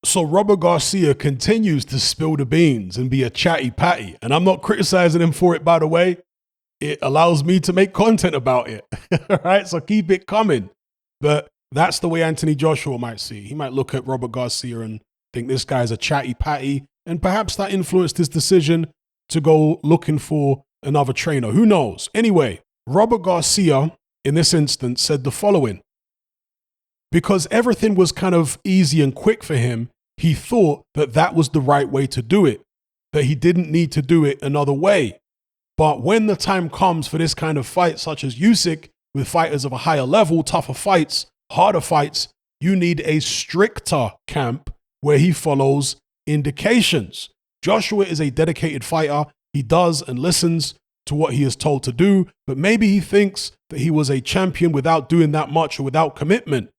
So Robert Garcia continues to spill the beans and be a chatty patty. And I'm not criticizing him for it, by the way. It allows me to make content about it. All right, so keep it coming. But that's the way Anthony Joshua might see. He might look at Robert Garcia and think this guy's a chatty patty. And perhaps that influenced his decision to go looking for another trainer. Who knows? Anyway, Robert Garcia, in this instance, said the following. Because everything was kind of easy and quick for him, he thought that that was the right way to do it, that he didn't need to do it another way. But when the time comes for this kind of fight, such as Usyk, with fighters of a higher level, tougher fights, harder fights, you need a stricter camp where he follows indications. Joshua is a dedicated fighter. He does and listens to what he is told to do, but maybe he thinks that he was a champion without doing that much or without commitment.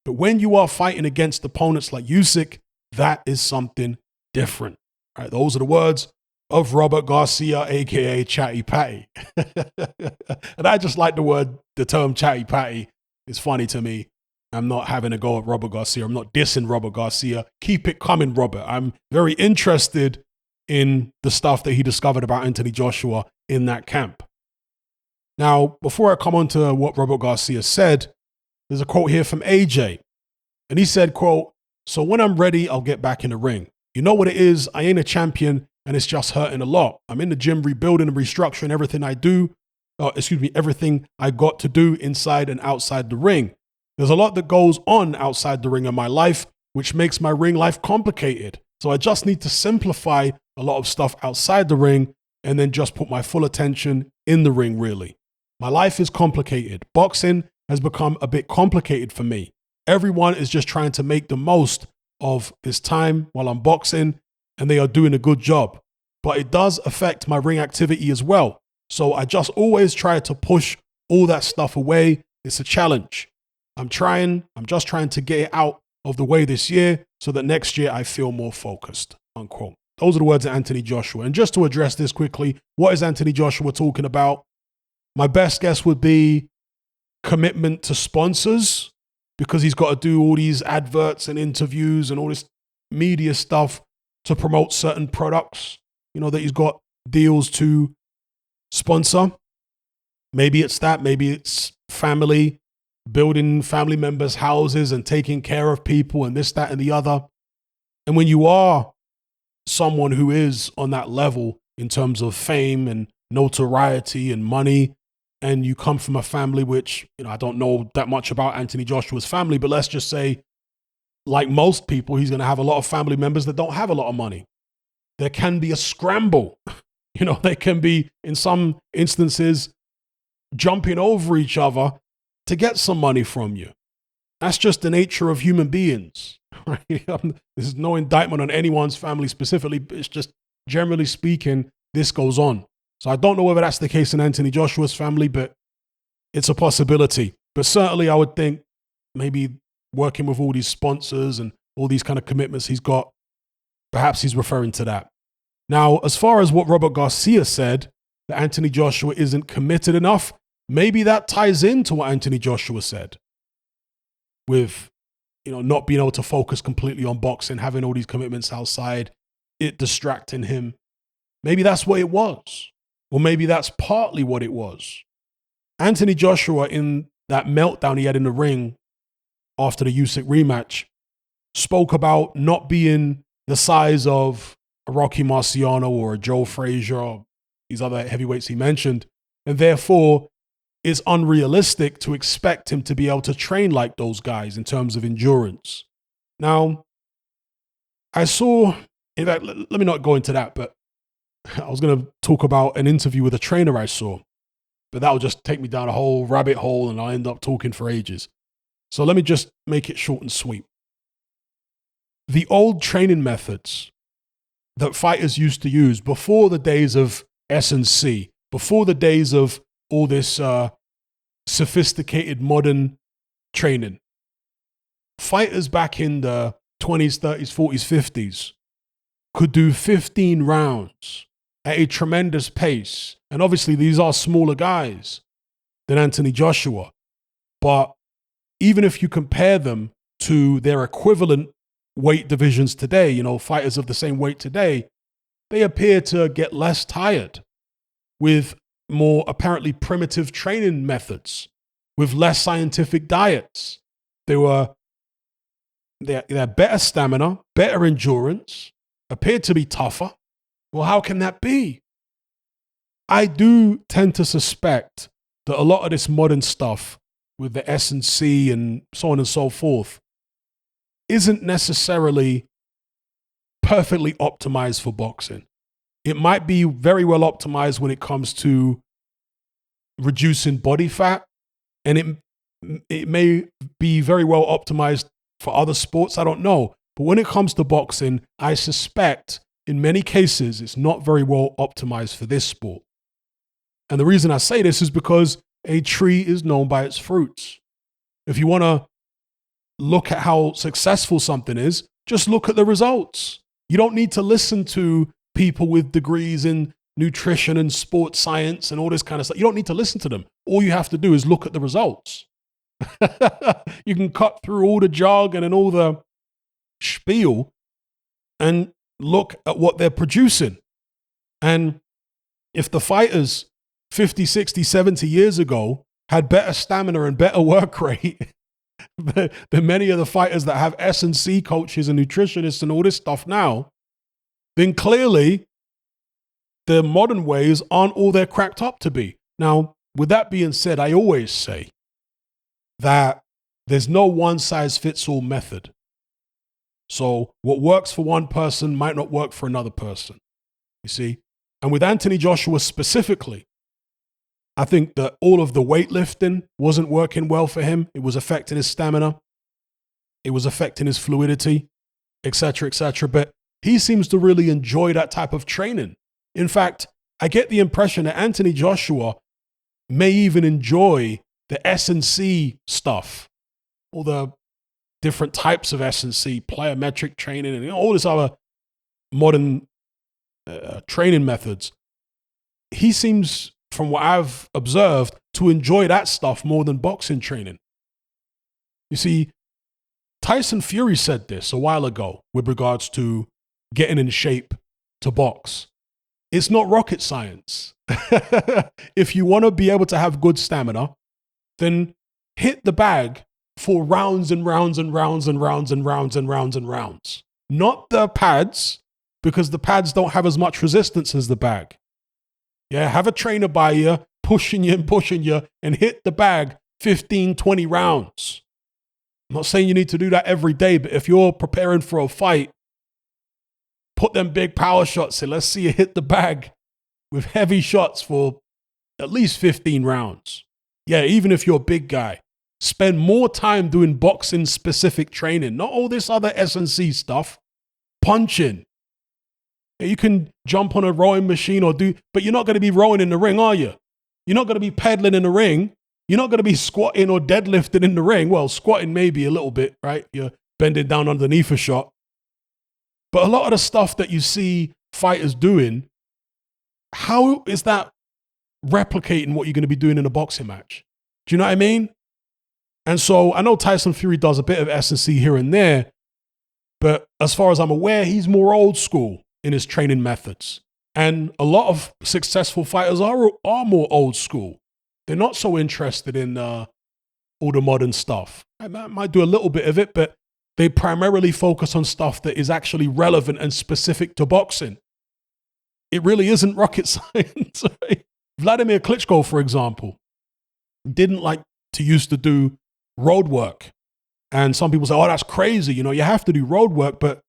But when you are fighting against opponents like Usyk, that is something different. All right, those are the words of Robert Garcia, aka Chatty Patty. And I just like the term Chatty Patty. It's funny to me. I'm not having a go at Robert Garcia. I'm not dissing Robert Garcia. Keep it coming, Robert. I'm very interested in the stuff that he discovered about Anthony Joshua in that camp. Now, before I come on to what Robert Garcia said, there's a quote here from AJ. And he said, quote, "So when I'm ready, I'll get back in the ring. You know what it is? I ain't a champion and it's just hurting a lot. I'm in the gym rebuilding and restructuring everything everything I got to do inside and outside the ring. There's a lot that goes on outside the ring in my life, which makes my ring life complicated. So I just need to simplify a lot of stuff outside the ring and then just put my full attention in the ring, really. My life is complicated. Boxing has become a bit complicated for me. Everyone is just trying to make the most of this time while I'm boxing, and they are doing a good job. But it does affect my ring activity as well. So I just always try to push all that stuff away. It's a challenge. I'm just trying to get it out of the way this year so that next year I feel more focused," unquote. Those are the words of Anthony Joshua. And just to address this quickly, what is Anthony Joshua talking about? My best guess would be commitment to sponsors, because he's got to do all these adverts and interviews and all this media stuff to promote certain products, that he's got deals to sponsor. Maybe it's that, maybe it's family, building family members' houses and taking care of people and this, that, and the other. And when you are someone who is on that level in terms of fame and notoriety and money, and you come from a family which, I don't know that much about Anthony Joshua's family, but let's just say, like most people, he's going to have a lot of family members that don't have a lot of money. There can be a scramble. They can be, in some instances, jumping over each other to get some money from you. That's just the nature of human beings. Right? This is no indictment on anyone's family specifically, but it's just, generally speaking, this goes on. So I don't know whether that's the case in Anthony Joshua's family, but it's a possibility. But certainly I would think maybe working with all these sponsors and all these kind of commitments he's got, perhaps he's referring to that. Now, as far as what Robert Garcia said, that Anthony Joshua isn't committed enough, maybe that ties into what Anthony Joshua said with, not being able to focus completely on boxing, having all these commitments outside, it distracting him. Maybe that's what it was. Or maybe that's partly what it was. Anthony Joshua, in that meltdown he had in the ring after the Usyk rematch, spoke about not being the size of a Rocky Marciano or a Joe Frazier or these other heavyweights he mentioned, and therefore it's unrealistic to expect him to be able to train like those guys in terms of endurance. Now, I saw, in fact, let me not go into that, but I was going to talk about an interview with a trainer I saw, but that will just take me down a whole rabbit hole and I'll end up talking for ages. So let me just make it short and sweet. The old training methods that fighters used to use before the days of S&C, before the days of all this sophisticated modern training, fighters back in the 20s, 30s, 40s, 50s could do 15 rounds at a tremendous pace. And obviously these are smaller guys than Anthony Joshua. But even if you compare them to their equivalent weight divisions today, fighters of the same weight today, they appear to get less tired with more apparently primitive training methods, with less scientific diets. They had better stamina, better endurance, appeared to be tougher. Well, how can that be? I do tend to suspect that a lot of this modern stuff with the S&C and so on and so forth isn't necessarily perfectly optimized for boxing. It might be very well optimized when it comes to reducing body fat, and it may be very well optimized for other sports. I don't know. But when it comes to boxing, I suspect in many cases it's not very well optimized for this sport. And the reason I say this is because a tree is known by its fruits. If you want to look at how successful something is, just look at the results. You don't need to listen to people with degrees in nutrition and sports science and all this kind of stuff. You don't need to listen to them. All you have to do is look at the results. You can cut through all the jargon and all the spiel and look at what they're producing. And if the fighters 50, 60, 70 years ago had better stamina and better work rate than many of the fighters that have S&C coaches and nutritionists and all this stuff now, then clearly the modern ways aren't all they're cracked up to be. Now, with that being said, I always say that there's no one-size-fits-all method. So what works for one person might not work for another person, you see? And with Anthony Joshua specifically, I think that all of the weightlifting wasn't working well for him. It was affecting his stamina. It was affecting his fluidity, etc., etc. But he seems to really enjoy that type of training. In fact, I get the impression that Anthony Joshua may even enjoy the S&C stuff, all the different types of S&C, plyometric training, and all this other modern training methods. He seems, from what I've observed, to enjoy that stuff more than boxing training. You see, Tyson Fury said this a while ago with regards to getting in shape to box. It's not rocket science. If you want to be able to have good stamina, then hit the bag for rounds and rounds and rounds and rounds and rounds and rounds and rounds. Not the pads, because the pads don't have as much resistance as the bag. Yeah, have a trainer by you, pushing you, and hit the bag 15, 20 rounds. I'm not saying you need to do that every day, but if you're preparing for a fight, put them big power shots in. Let's see you hit the bag with heavy shots for at least 15 rounds. Yeah, even if you're a big guy, spend more time doing boxing-specific training, not all this other S&C stuff. Punching. You can jump on a rowing machine but you're not going to be rowing in the ring, are you? You're not going to be pedaling in the ring. You're not going to be squatting or deadlifting in the ring. Well, squatting maybe a little bit, right? You're bending down underneath a shot. But a lot of the stuff that you see fighters doing, how is that replicating what you're going to be doing in a boxing match? Do you know what I mean? And so I know Tyson Fury does a bit of S&C here and there, but as far as I'm aware, he's more old school in his training methods. And a lot of successful fighters are more old school. They're not so interested in all the modern stuff. I might do a little bit of it, but they primarily focus on stuff that is actually relevant and specific to boxing. It really isn't rocket science. Right? Vladimir Klitschko, for example, didn't like to used to do road work. And some people say, oh, that's crazy. You have to do road work, but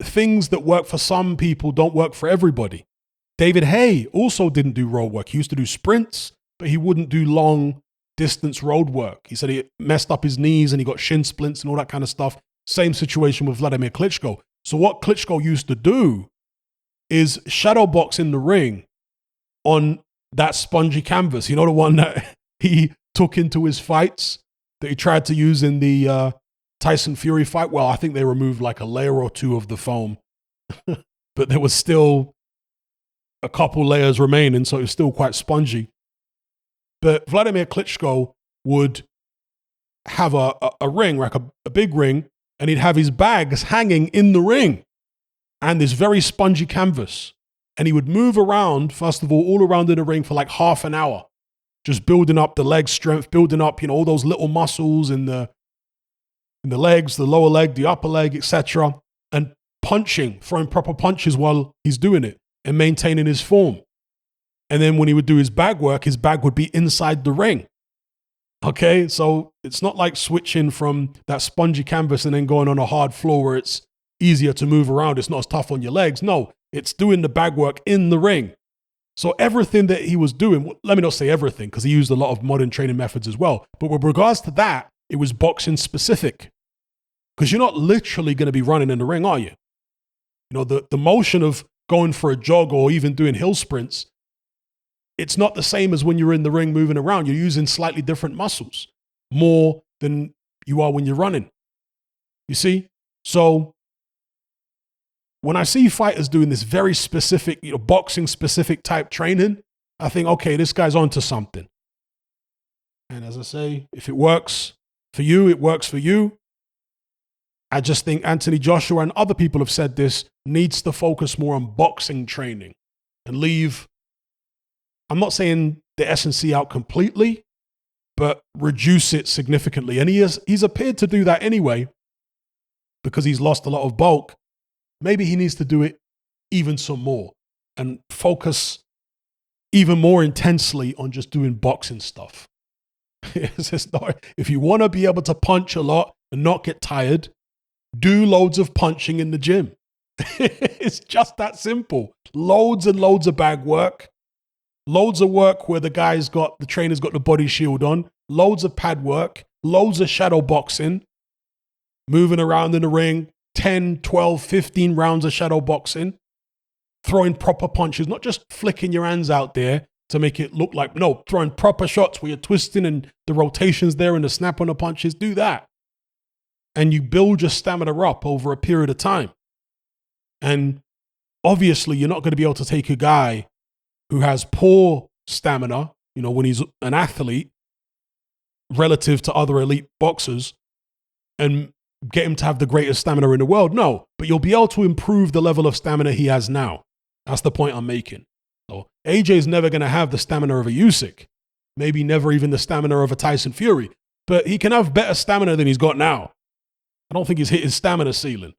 things that work for some people don't work for everybody. David Hay also didn't do road work. He used to do sprints, but he wouldn't do long distance road work. He said he messed up his knees and he got shin splints and all that kind of stuff. Same situation with Vladimir Klitschko. So what Klitschko used to do is shadow box in the ring on that spongy canvas. The one that he took into his fights that he tried to use in the Tyson Fury fight. Well, I think they removed like a layer or two of the foam, but there was still a couple layers remaining, so it was still quite spongy. But Vladimir Klitschko would have a ring, like a big ring, and he'd have his bags hanging in the ring and this very spongy canvas. And he would move around, first of all around in the ring for like half an hour, just building up the leg strength, building up, all those little muscles in the legs, the lower leg, the upper leg, etc. And punching, throwing proper punches while he's doing it and maintaining his form. And then when he would do his bag work, his bag would be inside the ring. Okay, so it's not like switching from that spongy canvas and then going on a hard floor where it's easier to move around. It's not as tough on your legs. No, it's doing the bag work in the ring. So everything that he was doing, let me not say everything because he used a lot of modern training methods as well. But with regards to that, it was boxing specific. Because you're not literally going to be running in the ring, are you? The motion of going for a jog or even doing hill sprints, it's not the same as when you're in the ring moving around. You're using slightly different muscles more than you are when you're running. You see? So when I see fighters doing this very specific, boxing specific type training, I think, okay, this guy's onto something. And as I say, if it works for you, it works for you. I just think Anthony Joshua and other people have said this, needs to focus more on boxing training and leave, I'm not saying the S&C out completely, but reduce it significantly. And he's appeared to do that anyway because he's lost a lot of bulk. Maybe he needs to do it even some more and focus even more intensely on just doing boxing stuff. If you want to be able to punch a lot and not get tired, do loads of punching in the gym. It's just that simple. Loads and loads of bag work. Loads of work where the trainer's got the body shield on. Loads of pad work. Loads of shadow boxing. Moving around in the ring. 10, 12, 15 rounds of shadow boxing. Throwing proper punches. Not just flicking your hands out there to make it look like, no, throwing proper shots where you're twisting and the rotations there and the snap on the punches. Do that. And you build your stamina up over a period of time. And obviously, you're not going to be able to take a guy who has poor stamina, when he's an athlete, relative to other elite boxers, and get him to have the greatest stamina in the world. No, but you'll be able to improve the level of stamina he has now. That's the point I'm making. So AJ's never going to have the stamina of a Usyk, maybe never even the stamina of a Tyson Fury, but he can have better stamina than he's got now. I don't think he's hit his stamina ceiling.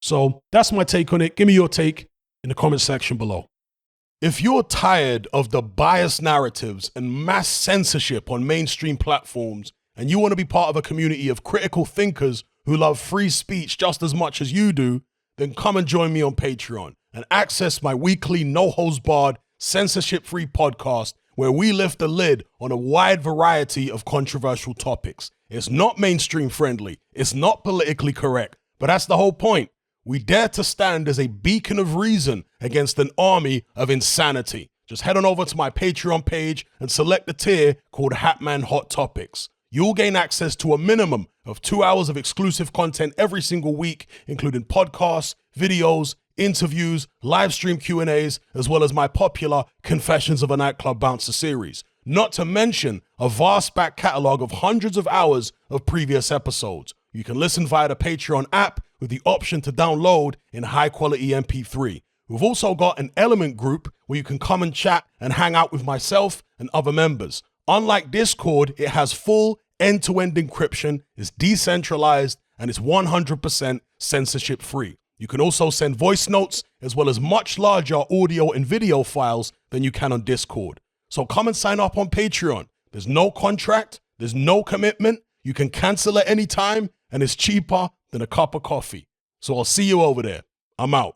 So that's my take on it. Give me your take in the comment section below. If you're tired of the biased narratives and mass censorship on mainstream platforms, and you want to be part of a community of critical thinkers who love free speech just as much as you do, then come and join me on Patreon and access my weekly no-holds-barred, censorship-free podcast where we lift the lid on a wide variety of controversial topics. It's not mainstream friendly. It's not politically correct, but that's the whole point. We dare to stand as a beacon of reason against an army of insanity. Just head on over to my Patreon page and select the tier called Hatman Hot Topics. You'll gain access to a minimum of 2 hours of exclusive content every single week, including podcasts, videos, interviews, live stream Q&As, as well as my popular Confessions of a Nightclub Bouncer series. Not to mention a vast back catalog of hundreds of hours of previous episodes. You can listen via the Patreon app with the option to download in high quality MP3. We've also got an Element group where you can come and chat and hang out with myself and other members. Unlike Discord, it has full end-to-end encryption, is decentralized, and it's 100% censorship free. You can also send voice notes as well as much larger audio and video files than you can on Discord. So come and sign up on Patreon. There's no contract, there's no commitment. You can cancel at any time, and it's cheaper than a cup of coffee. So I'll see you over there. I'm out.